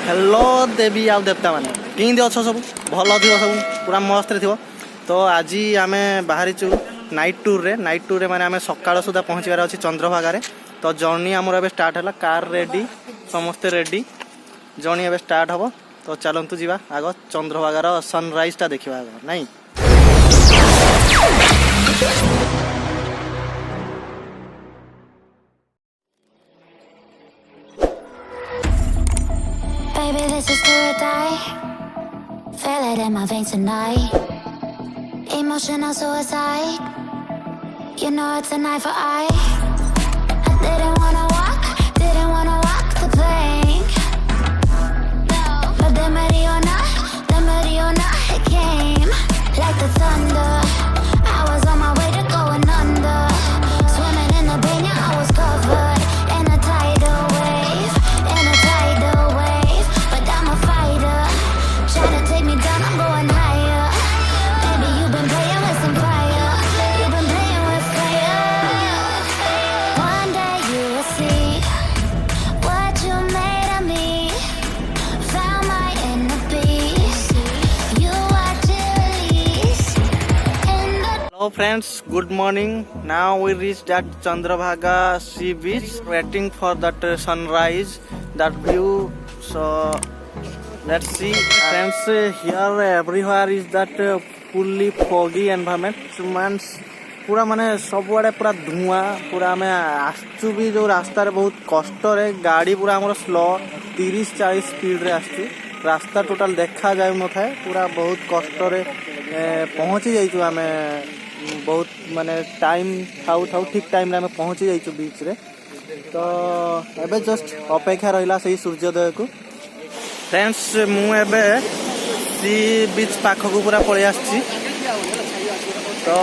Hello देवी आउ देवता मैंने किंद अच्छ सब भल थी सब पूरा मस्त थी। तो आज आम बाहरी नाइट टूर रे माने आम सकाळ सुधा पहुँचार अच्छी चंद्रभागा। तो जर्नी आमर ए स्टार्ट है कार रेडी समस्ते रेडी जर्नी ए स्टार्ट हम। तो चलतु जा आग चंद्रभागार सनराइज टा देखा आग नाई। Baby, this is do or die. Feel it in my veins tonight. Emotional suicide. You know it's an eye for eye. I didn't wanna walk the plank. But the Mariona, it came like the thunder. I was on my way to going under. Swimming in the pain, yeah, I was covered in a tidal wave, in a tidal wave. But I'm a fighter, try to take me down, I'm going higher. Baby, you've been playing with some fire, you've been playing with fire. One day you will see what you made of me. Found my inner peace. You are release in the Hello friends, good morning. Now we reached at Chandrabhaga sea beach, waiting for that sunrise, that view. So let's see friends, here everywhere is that fully foggy environment. Means पूरा माने सबुआड़े पूरा धुआं पूरा आम आसचु भी जो रास्तार बहुत कष्ट गाड़ी पूरा आम स्लो 30-40 स्पीड रे आसचु रास्ता टोटाल देखा जाए न था पूरा बहुत कष्ट पहुँची जाइचु आम बहुत माने टाइम थाउ थाउ ठीक टाइम रे आम पहुँची जाइचु बीच रे। तो एबे जस्ट अपेक्षा रहिला सही सूर्योदय को। फ्रेंड्स मु एबे सी बीच पाखक पूरा पळै आछि। तो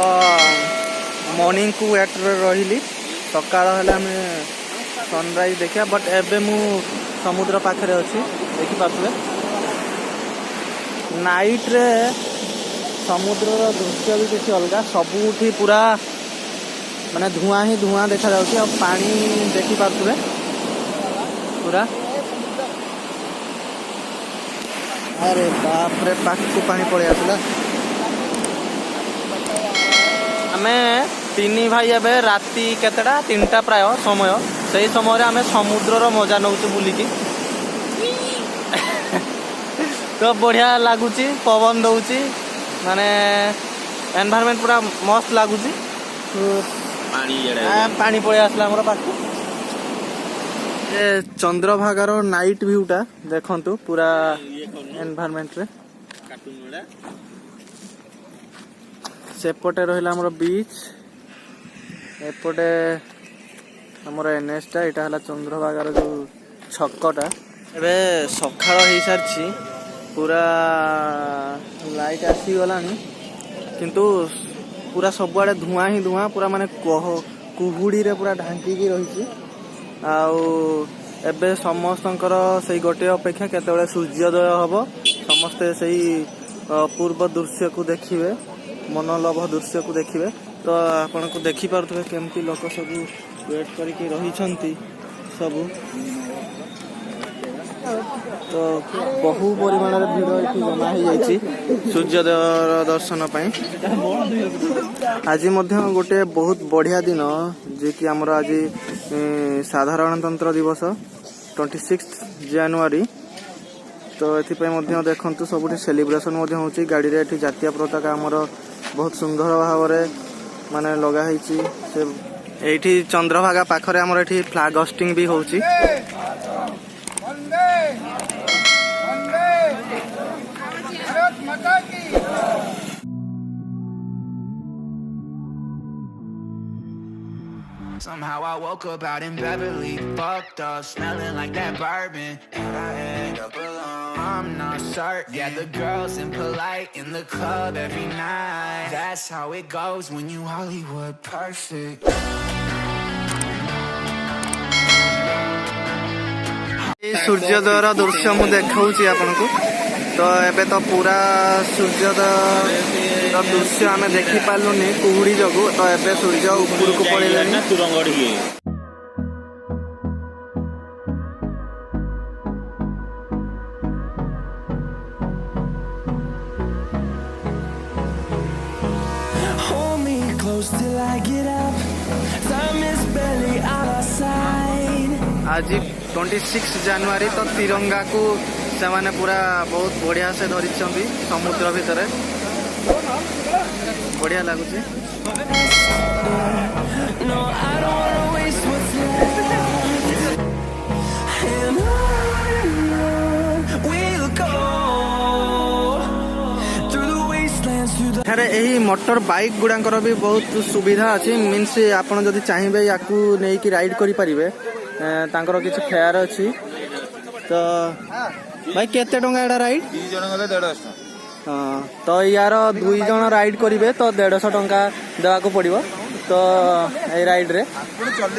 मॉर्निंग को वेट रही सकाळ हेले आम सनराइज देखा बट एबे मु समुद्र पाखरे अच्छी देखि पाथुए नाइट रे समुद्र दृश्य भी किसी अलग सबुठी पूरा माने धुआं ही धुआं देखा जाउछि और पानी देखि पाथुए पूरा। अरे बाप रे पाख को पानी पड़े आसला। आमे तीन भाई एबे राति केतेटा 3टा प्राय समय से समय आम समुद्र मजा नौ बुलिकी। तो बढ़िया लगुच पवन दौची माने एनवायरनमेंट पूरा मस्त लगुच। पानी पड़े आसला हमर पाखु चंद्रभागार नाइट व्यूटा देखंतु पूरा एनवायरनमेंट रे। सेपटे रहिला हमर बीच एपटे हमर एनएसटा एटा हला चंद्रभागार जो छक्कटा। एबे सखाळ होई सारछि पूरा लाइट आसी गलानी किंतु पूरा सबुआडे धुआं ही धुआं पूरा माने कुहुड़ी रे पूरा ढांकी की रहिछि। आउ एबे समस्तंकर सही गोटे अपेक्षा केतेबेले सूर्योदय हबो समस्ते सही पूर्व दृश्य को देखिबे मनोलभ दृश्य को देखिए। तो आपण को देखि पारथुबे केमती लोक सब वेट करके रही छंती सब। तो बहु परिमाण रे भीड़ एठी जमा हो जाईची सूर्योदय दर्शन पई। आज मध्य गोटे बहुत बढ़िया दिन जे कि हमर आज साधारणतंत्र दिवस 26 जनवरी। तो एथिपे देखंतु सबुठी सेलिब्रेशन होची गाड़ी रे एठी जातीय पताका हमर बहुत सुंदर भाव माने लगा ହେଇची। से एठी चंद्रभागा पाखरे हमर एठी फ्लैग होस्टिंग भी होची। Somehow I woke up out in Beverly, fucked up, smelling like that bourbon, and I end up alone. I'm not certain. Yeah, the girls impolite in the club every night. That's how it goes when you Hollywood perfect. सूर्योदय दृश्य मु देखाऊची आपनको। तो एबे तो पूरा सूर्योदय दृश्य आम देखी पार्लुनी कुहुड़ी जगू। तो एबे सूर्य ऊपर को पड़े। close till I get up. Time is barely on our side. आज 26 जनवरी तो तिरंगा को से माने पूरा बहुत बढ़िया से धरी समुद्र भितर बढ़िया लगुच No, I don't wanna waste what's left. And on we'll go through the wastelands, through the यही मोटर बाइक गुड़ाकर भी बहुत सुविधा अच्छी मीन्स आपड़ जदि चाहिए या नहीं राइड करें तांकर किसी फेयर अच्छी तो भाई केते टंका एटा राइड 2 जन गले 150 हाँ तो यार 2 जन राइड करेंगे तो 150 टंका देवाक पड़ो तो ये राइड रे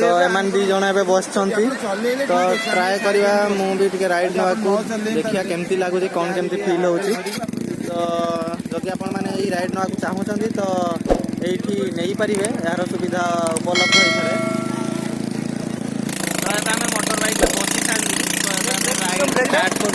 तो एमान 2 जन ए बस तो ट्राए करवा मुझे टे राइड ना देखिया केमती लगुच कौन केमती फील हो तो जदि आपण मैंने ये राइड ना चाहूँगी तो ये नहीं पारे यार सुविधा उपलब्ध है मोटर बाइक बसी सारी तो राइड स्टार्ट कर